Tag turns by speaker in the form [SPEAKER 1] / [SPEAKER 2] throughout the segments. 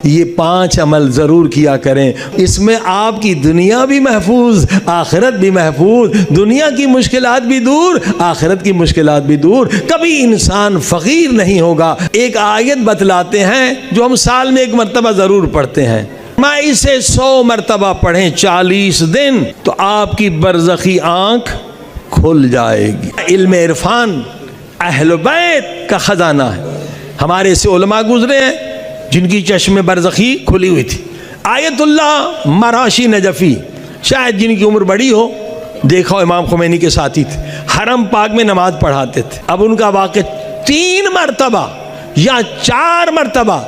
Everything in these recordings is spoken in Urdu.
[SPEAKER 1] یہ 5 عمل ضرور کیا کریں، اس میں آپ کی دنیا بھی محفوظ، آخرت بھی محفوظ، دنیا کی مشکلات بھی دور، آخرت کی مشکلات بھی دور، کبھی انسان فقیر نہیں ہوگا۔ ایک آیت بتلاتے ہیں جو ہم سال میں 1 مرتبہ ضرور پڑھتے ہیں، میں اسے 100 مرتبہ پڑھیں 40 دن تو آپ کی برزخی آنکھ کھل جائے گی۔ علم عرفان اہل بیت کا خزانہ ہے، ہمارے سے علماء گزرے ہیں جن کی چشم برزخی کھلی ہوئی تھی۔ آیت اللہ مراشی نجفی، شاید جن کی عمر بڑی ہو، دیکھا ہو امام خمینی کے ساتھی تھے، حرم پاک میں نماز پڑھاتے تھے۔ اب ان کا واقع 3 مرتبہ یا 4 مرتبہ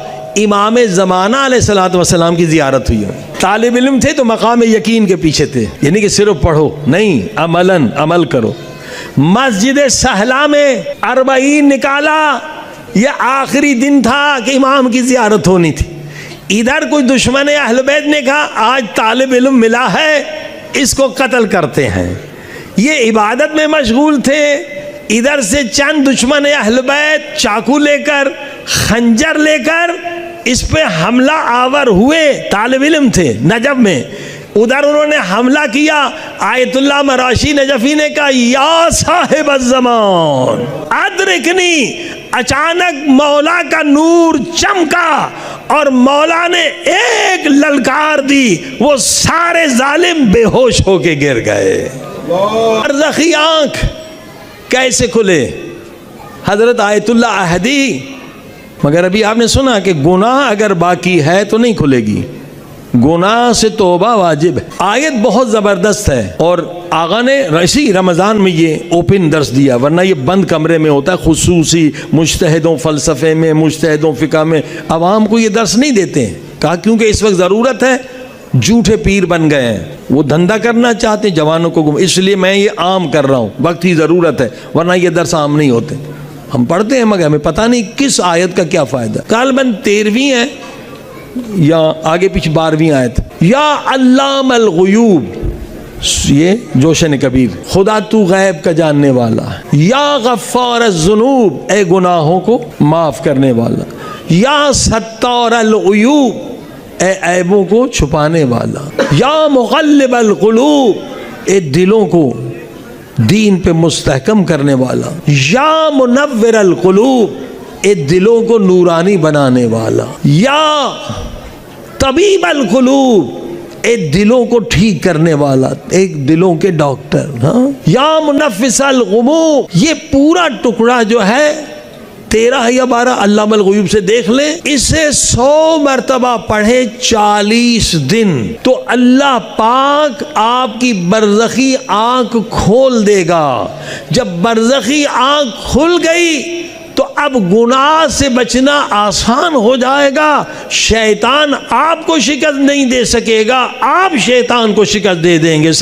[SPEAKER 1] امام زمانہ علیہ السلام کی زیارت ہوئی ہے۔ طالب علم تھے تو مقام یقین کے پیچھے تھے، یعنی کہ صرف پڑھو نہیں، عمل کرو۔ مسجد سہلا میں 40 نکالا، یہ آخری دن تھا کہ امام کی زیارت ہونی تھی۔ ادھر کوئی دشمن اہل بیت نے کہا آج طالب علم ملا ہے، اس کو قتل کرتے ہیں۔ یہ عبادت میں مشغول تھے، ادھر سے چند دشمن اہل بیت چاقو لے کر، خنجر لے کر اس پہ حملہ آور ہوئے۔ طالب علم تھے نجف میں، ادھر انہوں نے حملہ کیا۔ آیت اللہ مراشی نجفی نے کہا یا صاحب الزمان ادرکنی، اچانک مولا کا نور چمکا اور مولا نے ایک للکار دی، وہ سارے ظالم بے ہوش ہو کے گر گئے۔ برزخی آنکھ کیسے کھلے؟ حضرت آیت اللہ احدی، مگر ابھی آپ نے سنا کہ گناہ اگر باقی ہے تو نہیں کھلے گی، گناہ سے توبہ واجب ہے۔ آیت بہت زبردست ہے، اور آقا نے اسی رمضان میں یہ اوپن درس دیا، ورنہ یہ بند کمرے میں ہوتا ہے، خصوصی مجتہدوں فلسفے میں، مجتہدوں فقہ میں عوام کو یہ درس نہیں دیتے ہیں۔ کہا کیونکہ اس وقت ضرورت ہے، جھوٹے پیر بن گئے ہیں، وہ دھندا کرنا چاہتے ہیں جوانوں کو، اس لیے میں یہ عام کر رہا ہوں، وقت کی ضرورت ہے، ورنہ یہ درس عام نہیں ہوتے۔ ہم پڑھتے ہیں مگر ہمیں پتہ نہیں کس آیت کا کیا فائدہ۔ غالباً 13ویں ہے یا آگے پیچھے 12ویں آیت۔ یا علام الغیوب، یہ جوشن کبیر، خدا تو غیب کا جاننے والا ہے۔ یا غفار الذنوب، اے گناہوں کو معاف کرنے والا۔ یا ستار العیوب، اے عیبوں کو چھپانے والا۔ یا مقلب القلوب، اے دلوں کو دین پہ مستحکم کرنے والا۔ یا منور القلوب، اے دلوں کو نورانی بنانے والا۔ یا طبیب القلوب، اے دلوں کو ٹھیک کرنے والا، ایک دلوں کے ڈاکٹر۔ یا منفس الغموم، یہ پورا ٹکڑا جو ہے 13 یا 12 علام الغیوب سے دیکھ لیں، اسے 100 مرتبہ پڑھے 40 دن تو اللہ پاک آپ کی برزخی آنکھ کھول دے گا۔ جب برزخی آنکھ کھل گئی تو اب گناہ سے بچنا آسان ہو جائے گا، شیطان آپ کو شکست نہیں دے سکے گا، آپ شیطان کو شکست دے دیں گے۔